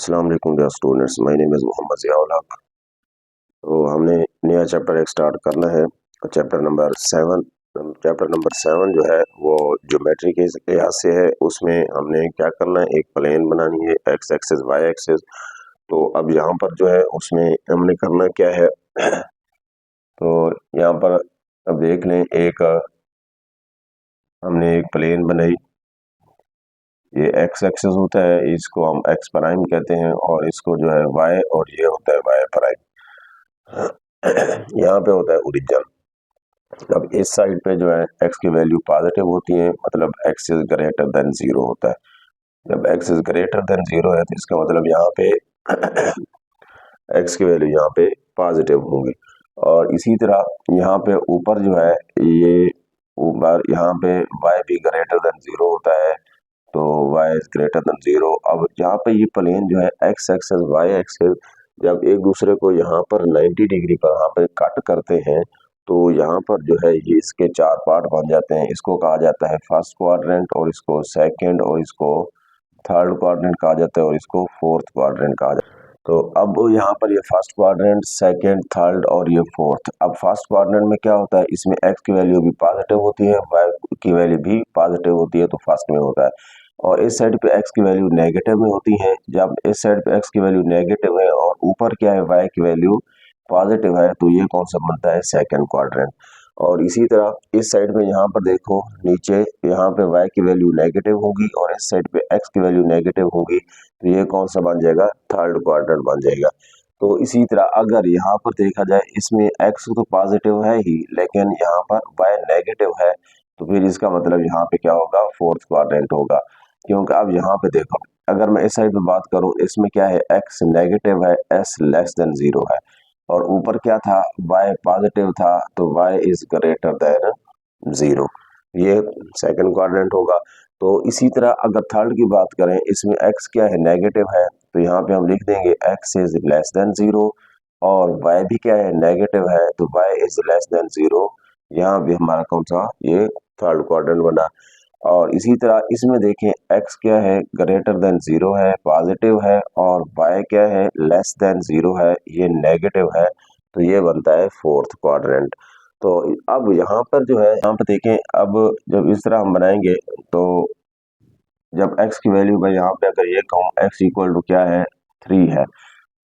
अस्सलाम वालेकुम dear students, my name is Mohammad Ziaul Haq. तो हमने नया चैप्टर एक स्टार्ट करना है। चैप्टर नंबर 7 जो है वो ज्योमेट्री के लिहाज से है। उसमें हमने क्या करना है, एक प्लेन बनानी है, एक्स एक्सिस वाई एक्सिस। तो अब यहाँ पर जो है उसमें हमने करना क्या है तो यहाँ पर अब देख लें, हमने एक प्लेन बनाई। ये एक्स एक्सिस होता है, इसको हम एक्स प्राइम कहते हैं, और इसको जो है वाई, और ये होता है वाई प्राइम। यहाँ पे होता है ओरिजिन। अब इस साइड पे जो है एक्स की वैल्यू पॉजिटिव होती है, मतलब x is greater than zero होता है। जब X is greater than zero है तो इसका मतलब यहाँ पे एक्स की वैल्यू यहाँ पे पॉजिटिव होंगी। और इसी तरह यहाँ पे ऊपर जो है ये ऊपर यहाँ पे y भी ग्रेटर देन जीरो होता है, तो y is greater than zero. अब यहाँ पे ये प्लेन जो है एक्स एक्सिस वाई एक्सिस जब एक दूसरे को यहाँ पर 90 डिग्री पर यहाँ पे कट करते हैं तो यहाँ पर जो है ये इसके चार पार्ट बन जाते हैं। इसको कहा जाता है फर्स्ट क्वाड्रेंट, और इसको सेकंड, और इसको थर्ड क्वाड्रेंट कहा जाता है, और इसको फोर्थ क्वाड्रेंट कहा जाता है। तो अब यहाँ पर ये फर्स्ट क्वाड्रेंट, सेकंड, थर्ड और ये फोर्थ। अब फर्स्ट क्वाड्रेंट में क्या होता है, इसमें एक्स की वैल्यू भी पॉजिटिव होती है, वाई की वैल्यू भी पॉजिटिव होती है, तो फर्स्ट में होता है। और इस साइड पे एक्स की वैल्यू नेगेटिव में होती है। जब इस साइड पे एक्स की वैल्यू नेगेटिव है और ऊपर क्या है वाई की वैल्यू पॉजिटिव है, तो ये कौन सा बनता है, सेकंड क्वाड्रेंट। और इसी तरह इस साइड में यहाँ पर देखो नीचे, यहाँ पे y की वैल्यू नेगेटिव होगी और इस साइड पे x की वैल्यू नेगेटिव होगी, तो ये कौन सा बन जाएगा, थर्ड क्वाड्रेंट बन जाएगा। तो इसी तरह अगर यहाँ पर देखा जाए, इसमें x तो पॉजिटिव है ही, लेकिन यहाँ पर y नेगेटिव है, तो फिर इसका मतलब यहाँ पे क्या होगा, फोर्थ क्वाड्रेंट होगा। क्योंकि अब यहाँ पे देखो, अगर मैं इस साइड पे बात करूँ, इसमें क्या है, x नेगेटिव है, s लेस देन जीरो है, और ऊपर क्या था, y पॉजिटिव था, तो y is greater than zero, ये सेकंड क्वाड्रेंट होगा। तो इसी तरह अगर थर्ड की बात करें, इसमें x क्या है, नेगेटिव है, तो यहाँ पे हम लिख देंगे x is less than zero, और y भी क्या है, नेगेटिव है, तो y is less than zero. यहाँ भी हमारा कौन सा, ये थर्ड क्वाड्रेंट बना। और इसी तरह इसमें देखें, x क्या है, ग्रेटर देन जीरो है, पॉजिटिव है, और y क्या है, लेस देन जीरो है, ये नेगेटिव है, तो ये बनता है फोर्थ क्वाड्रेंट। तो अब यहाँ पर जो है, यहाँ पर देखें, अब जब इस तरह हम बनाएंगे तो जब x की वैल्यू मैं यहाँ पे अगर ये कहूँ x इक्वल टू क्या है, 3 है,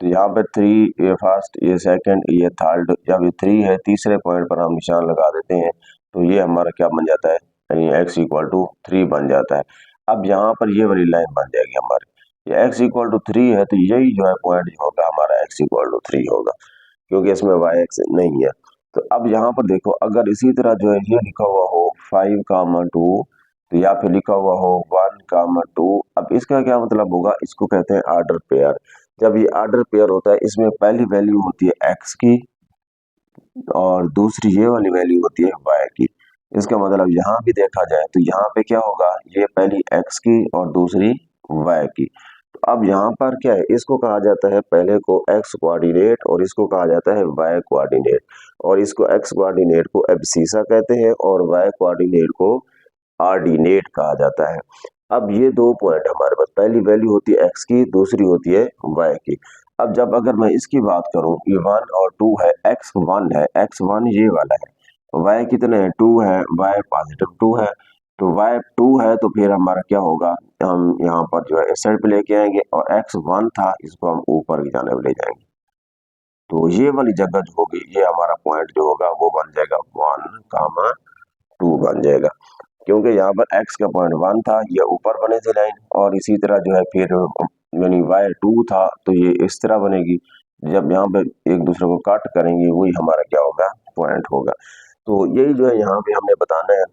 तो यहाँ पे 3, ये फर्स्ट, ये सेकंड, ये थर्ड, जब ये 3 है, तीसरे पॉइंट पर हम निशान लगा देते हैं, तो ये हमारा क्या बन जाता है, यानी x इक्वल टू 3 बन जाता है। अब यहाँ पर ये वाली लाइन बन जाएगी हमारी, ये x इक्वल टू 3 है, तो यही जो है पॉइंट होगा हमारा, x इक्वल टू 3 होगा, क्योंकि इसमें y एक्स नहीं है। तो अब यहाँ पर देखो, अगर इसी तरह जो है ये लिखा हुआ हो 5,2, तो या फिर लिखा हुआ हो 1,2, अब इसका क्या मतलब होगा, इसको कहते हैं ऑर्डर पेयर। जब ये ऑर्डर पेयर होता है, इसमें पहली वैल्यू होती है x की और दूसरी ये वाली वैल्यू होती है y की। इसका मतलब यहाँ भी देखा जाए तो यहाँ पे क्या होगा, ये पहली x की और दूसरी y की। अब यहाँ पर क्या है, इसको कहा जाता है, पहले को x कोऑर्डिनेट और इसको कहा जाता है y कोऑर्डिनेट, और इसको x कोऑर्डिनेट को एब्सिसा कहते हैं और y कोऑर्डिनेट को ऑर्डिनेट कहा जाता है। अब ये दो पॉइंट हमारे पास, पहली वैल्यू होती है x की, दूसरी होती है y की। अब जब अगर मैं इसकी बात करूं, ये 1 और 2 है, x 1 है, x 1 ये वाला है, y कितने हैं, 2 है, y पॉजिटिव 2 है, तो y 2 है, तो फिर हमारा क्या होगा, हम यहाँ पर जो है इस साइड पे लेके आएंगे, और x 1 था, इसको हम ऊपर की जाने ले जाएंगे, तो ये वाली जगह जो होगी, ये हमारा पॉइंट जो होगा वो बन जाएगा 1,2 बन जाएगा, क्योंकि यहाँ पर x का पॉइंट 1 था, ये ऊपर बने थे लाइन, और इसी तरह जो है फिर यानी y 2 था, तो ये इस तरह बनेगी। जब यहाँ पे एक दूसरे को कट करेंगे, वही हमारा क्या होगा, पॉइंट होगा। तो यही जो है यहाँ पे हमने बताना है।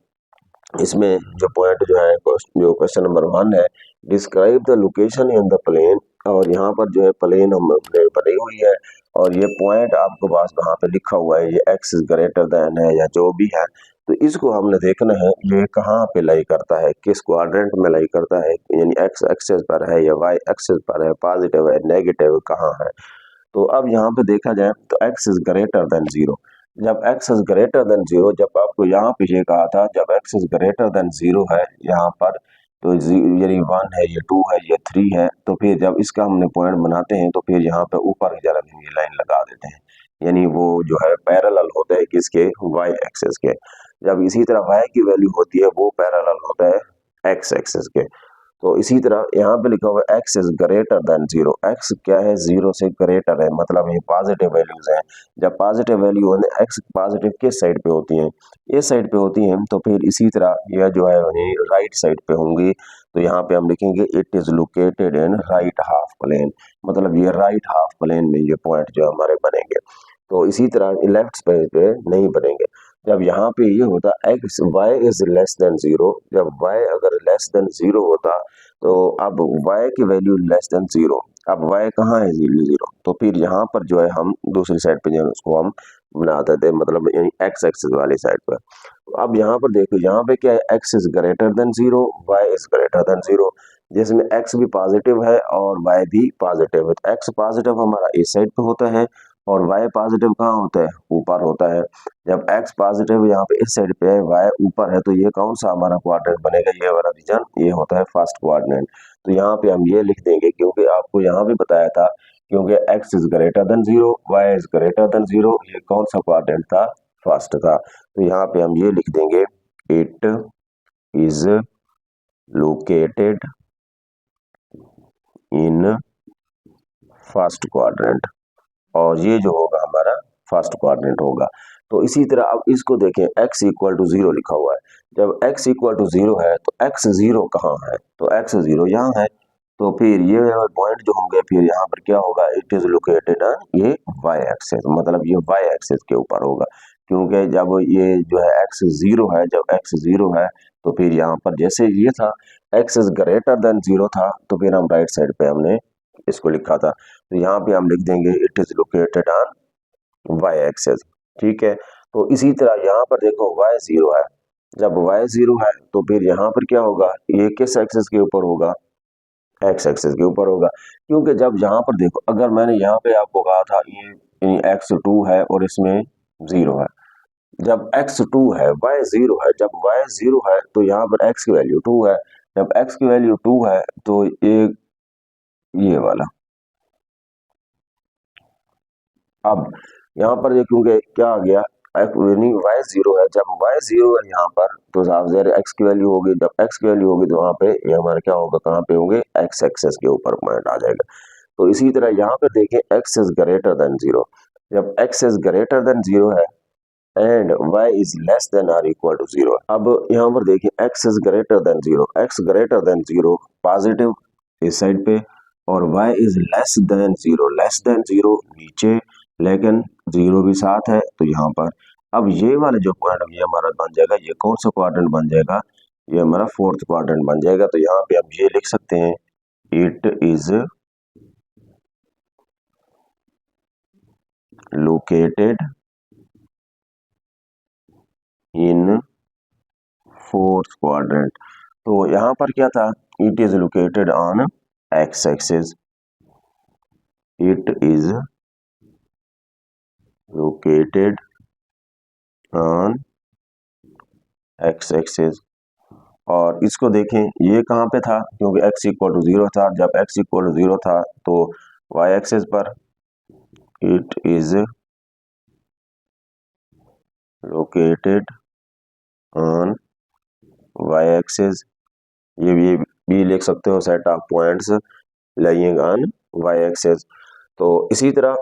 इसमें जो पॉइंट जो है, जो क्वेश्चन नंबर 1 है, describe the location in the plane, और यहाँ पर जो है प्लेन हमने बनी हुई है, और ये पॉइंट आपको पास वहाँ पे लिखा हुआ है, ये एक्स इज ग्रेटर देन है या जो भी है, तो इसको हमने देखना है ये कहाँ पे लाई करता है, किस क्वाड्रेंट में लाई करता है, यानी एक्स एक्सिस पर है या वाई एक्सिस पर है, पॉजिटिव है, नेगेटिव कहाँ है। तो अब यहाँ पे देखा जाए तो x is greater than zero. जब x is greater than zero, जब आपको यहाँ पे ये कहा था, जब x is greater than zero है यहाँ पर, तो यानी 1 है, ये 2 है, ये 3 है। तो फिर जब इसका हमने पॉइंट बनाते हैं तो फिर यहाँ पे ऊपर की तरफ ये लाइन लगा देते हैं, यानी वो जो है पैरेलल होता है किसके, वाई एक्सिस के। जब इसी तरह वाई की वैल्यू होती है वो पैरेलल होता है एक्स एक्सिस के। तो इसी तरह यहाँ पे लिखा हुआ है x is greater than zero, x क्या है, जीरो से ग्रेटर है, मतलब ये पॉजिटिव वैल्यूज हैं। जब पॉजिटिव वैल्यू होने एक्स पॉजिटिव किस साइड पे होती हैं, इस साइड पे होती हैं, तो फिर इसी तरह यह जो है राइट साइड पे होंगी। तो यहाँ पे हम लिखेंगे it is located in right half plane, मतलब ये राइट हाफ प्लेन में ये पॉइंट जो हमारे बनेंगे। तो इसी तरह लेफ्ट साइड पे नहीं बनेंगे। जब यहाँ पे ये होता X Y is less than zero, जब वाई अगर लेस देन जीरो होता, तो अब y की वैल्यू लेस देन जीरो, अब y कहाँ है, जीरो, तो फिर यहाँ पर जो है हम दूसरी साइड पे जो है उसको हम बनाते थे, मतलब यानी x एक्सिस वाली साइड पर। अब यहाँ पर देखो, यहाँ पे क्या है, x is greater than zero, y is greater than zero, जिसमें x भी पॉजिटिव है और y भी पॉजिटिव है। x पॉजिटिव हमारा इस साइड पे होता है और y पॉजिटिव कहाँ होता है, ऊपर होता है। जब x पॉजिटिव यहाँ पे इस साइड पे है, y ऊपर है, तो ये कौन सा हमारा क्वाड्रेंट बनेगा, ये वाला रीजन, ये होता है फर्स्ट क्वाड्रेंट। तो यहाँ पे हम ये लिख देंगे, क्योंकि आपको यहाँ भी बताया था, क्योंकि x is greater than zero, y is greater than zero, ये कौन सा क्वाड्रेंट था, फर्स्ट था। तो यहाँ पे हम ये लिख देंगे, it is located in first quadrant, और ये जो होगा हमारा फर्स्ट क्वाड्रेंट होगा। तो इसी तरह अब इसको देखें, x इक्वल टू जीरो लिखा हुआ है, जब x इक्वल टू जीरो है तो x जीरो कहाँ है, तो x जीरो यहाँ है। तो फिर ये पॉइंट जो होंगे, फिर यहाँ पर क्या होगा, इट इज लोकेटेड ये y एक्सिस, मतलब ये y एक्सिस के ऊपर होगा, क्योंकि जब ये जो है x जीरो है, जब x जीरो है तो फिर यहाँ पर जैसे ये था x is greater than zero था, तो फिर हम राइट साइड पे हमने इसको लिखा था। तो यहाँ पे हम लिख देंगे it is located on Y axis, ठीक है। तो इसी तरह यहाँ पर देखो वाई जीरो है, जब वाई जीरो है तो फिर यहाँ पर क्या होगा, ये किस एक्सेस के ऊपर होगा, एक्स एक्सेस के ऊपर होगा। क्योंकि जब यहाँ पर देखो, अगर मैंने यहाँ पे आपको कहा था ये एक्स टू है और इसमें जीरो है, जब एक्स टू है वाई जीरो है, जब वाई जीरो है तो यहाँ पर एक्स की वैल्यू टू है, जब एक्स की वैल्यू टू है तो ये वाला, अब यहाँ पर ये क्योंकि क्या आ गया, वाई जीरो है, जब वाई जीरो है यहाँ पर तो साफ एक्स की वैल्यू होगी, जब एक्स की वैल्यू होगी तो वहाँ पे ये हमारा क्या होगा, कहाँ पे होंगे, एक्स एक्सेस के ऊपर पॉइंट आ जाएगा। तो इसी तरह यहाँ पे देखें X is greater than zero, जब X is greater than zero है and y is less than or equal to zero, अब यहाँ पर देखिए x is greater than zero, x greater than zero positive इस साइड पे, और y is less than zero नीचे, लेकिन जीरो भी साथ है तो यहाँ पर। अब ये वाला जो पॉइंट ये हमारा बन जाएगा, ये कौन सा क्वाड्रेंट बन जाएगा, ये हमारा फोर्थ क्वाड्रेंट बन जाएगा। तो यहाँ पे हम ये लिख सकते हैं, it is located in fourth quadrant. तो यहाँ पर क्या था, it is located on x axis, it is located on x axis. और इसको देखें, ये कहाँ पे था, क्योंकि x इक्वल टू जीरो था, जब x इक्वल टू जीरो था तो y एक्सिस पर, it is located on y axis, ये भी लिख सकते हो, set of points lying on y axis. तो इसी तरह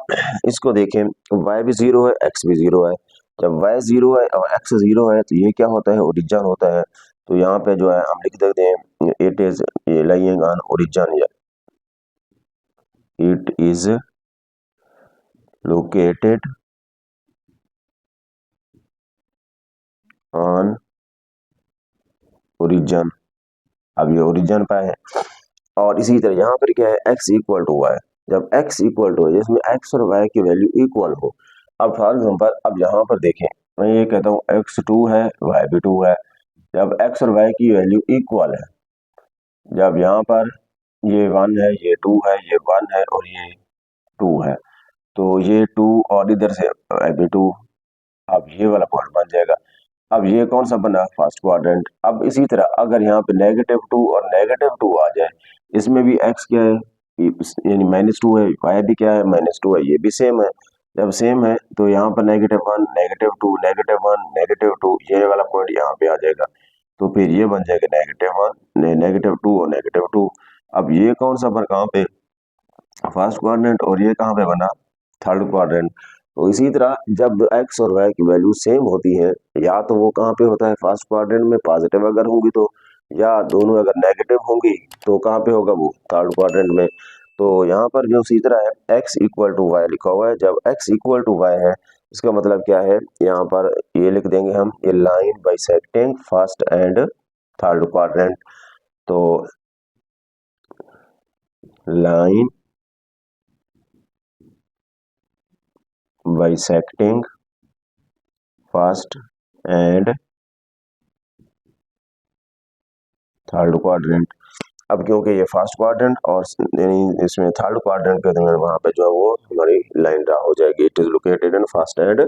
इसको देखें, y भी जीरो है, x भी जीरो है, जब y जीरो है और x जीरो है तो ये क्या होता है, ओरिजिन होता है। तो यहाँ पे जो है हम लिख देते हैं, it is lying on origin, it is located on origin, अब ये ओरिजिन पे है। और इसी तरह यहाँ पर क्या है, x इक्वल टू वाई, जब x इक्वल टू है जिसमें x और y की वैल्यू इक्वल हो। अब फॉर एग्जाम्पल अब यहाँ पर देखें, मैं ये कहता हूँ x टू है, y भी टू है, जब x और y की वैल्यू इक्वल है, जब यहाँ पर ये वन है, ये टू है, ये वन है और ये टू है, तो ये टू और इधर से भी टू, अब ये वाला पॉइंट बन जाएगा। अब ये कौन सा बना, फर्स्ट क्वाड्रेंट। अब इसी तरह अगर यहाँ पे -2 और -2 आ जाए, इसमें भी x क्या है, यानी -2 है, y भी क्या है, -2 है, ये भी सेम है। जब सेम है तो यहाँ पर -1, -2, -1, -2 ये वाला पॉइंट यहाँ पे आ जाएगा, तो फिर ये बन जाएगा -1, -2 और -2। अब ये कौन सा बन, कहाँ पे, फर्स्ट क्वाड्रेंट, और ये कहाँ पे बना, थर्ड क्वाड्रेंट। तो इसी तरह जब एक्स और वाई की वैल्यू सेम होती है, या तो वो कहाँ पे होता है, फर्स्ट क्वाड्रेंट में पॉजिटिव अगर होंगी तो, या दोनों अगर नेगेटिव होंगी तो कहाँ पे होगा, वो थर्ड क्वाड्रेंट में। तो यहाँ पर जो इसी तरह है x इक्वल टू वाई लिखा हुआ है, जब x इक्वल टू वाई है इसका मतलब क्या है, यहाँ पर ये लिख देंगे हम, a line bisecting first and third quadrant. तो line bisecting first and third quadrant. अब क्योंकि ये फर्स्ट क्वाड्रेंट और यानी इसमें थर्ड क्वाड्रेंट के दरमियान वहां पे जो है वो हमारी लाइन ड्रा हो जाएगी, it is located in first and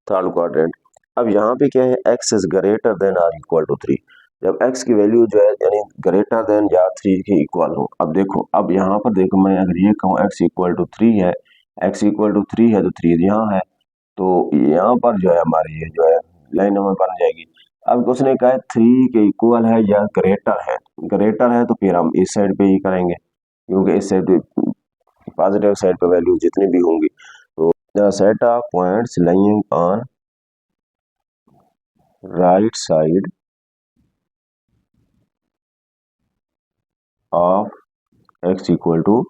third quadrant. अब यहाँ पे क्या है, x is greater than or equal to 3, जब x की वैल्यू जो है यानी ग्रेटर देन या 3 के इक्वल हो। अब देखो, अब यहाँ पर देखो, मैं अगर ये कहूँ x इक्वल टू 3 है, x इक्वल टू 3 है तो 3 यहाँ है, तो यहाँ पर जो है हमारी ये जो है लाइन नंबर बन जाएगी। अब उसने कहा है 3 के इक्वल है या ग्रेटर है, ग्रेटर है तो फिर हम इस साइड पे ही करेंगे, क्योंकि इस साइड पे पॉजिटिव साइड पे वैल्यू जितनी भी होंगी। तो the set of points lying on right side of x equal to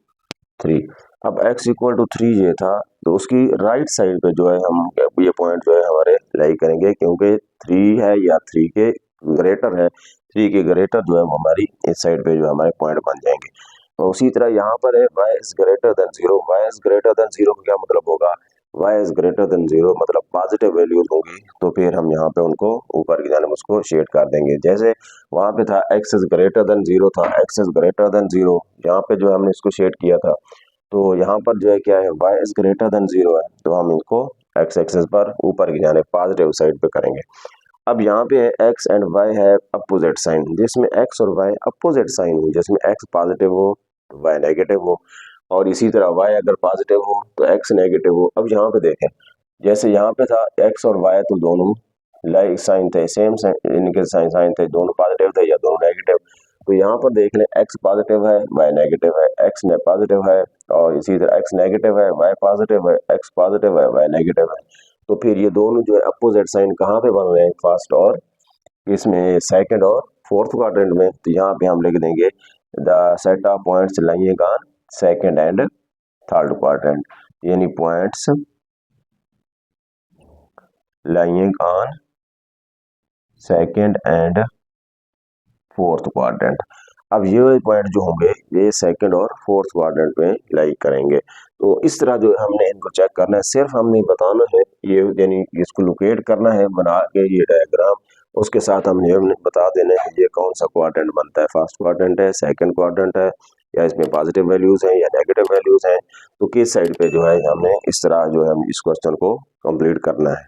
3। अब x इक्वल टू 3 ये था, तो उसकी राइट साइड पे जो है हम ये पॉइंट जो है हमारे लाई करेंगे, क्योंकि 3 है या 3 के ग्रेटर है, 3 के ग्रेटर जो है वो हमारी इस साइड पे जो हमारे पॉइंट बन जाएंगे। तो उसी तरह यहाँ पर है y is greater then 0, y is greater then 0 का क्या मतलब होगा, y इज ग्रेटर देन 0 मतलब पॉजिटिव वैल्यूज होगी, तो फिर हम यहाँ पे उनको ऊपर की जानिब उसको शेड कर देंगे। जैसे वहां पे था x इज ग्रेटर देन 0 था, x इज ग्रेटर देन 0, यहाँ पे जो हमने इसको शेड किया था, तो यहाँ पर जो है क्या है, y इज ग्रेटर देन 0 है, तो हम इनको x एक्सेस पर ऊपर की जानिब पॉजिटिव साइड पे करेंगे। अब यहाँ पे है x एंड y है अपोजिट साइन, जिसमें x और y अपोजिट साइन हो, जिसमें x पॉजिटिव हो तो y नेगेटिव हो, और इसी तरह y अगर पॉजिटिव हो तो x नेगेटिव हो। अब यहाँ पे देखें, जैसे यहाँ पे था x और y तो दोनों लाइक साइन थे, सेम साइन, इनके साइन साइन थे, दोनों पॉजिटिव थे या दोनों नेगेटिव। तो यहाँ पर देख लें, x पॉजिटिव है y नेगेटिव है, x ने पॉजिटिव है, और इसी तरह x नेगेटिव है y पॉजिटिव है, x पॉजिटिव है y नेगेटिव है। तो फिर ये दोनों जो है अपोजिट साइन कहाँ पे बन रहे हैं, फर्स्ट और इसमें सेकंड और फोर्थ क्वाड्रेंट में। तो यहाँ पे हम लिख देंगे the set of points lying on second and third quadrant, यानी points lying on second and fourth quadrant. अब ये पॉइंट जो होंगे ये सेकंड और फोर्थ क्वाड्रेंट में लाई करेंगे। तो इस तरह जो हमने इनको चेक करना है, सिर्फ हमने बताना है ये, यानी इसको लोकेट करना है बना के ये डायग्राम, उसके साथ हमने बता देना है ये कौन सा क्वाड्रेंट बनता है, फर्स्ट क्वाड्रेंट है, सेकंड क्वाड्रेंट है, या इसमें पॉजिटिव वैल्यूज हैं या नेगेटिव वैल्यूज हैं, तो किस साइड पे जो है हमने इस तरह जो है हम इस क्वेश्चन को कंप्लीट करना है।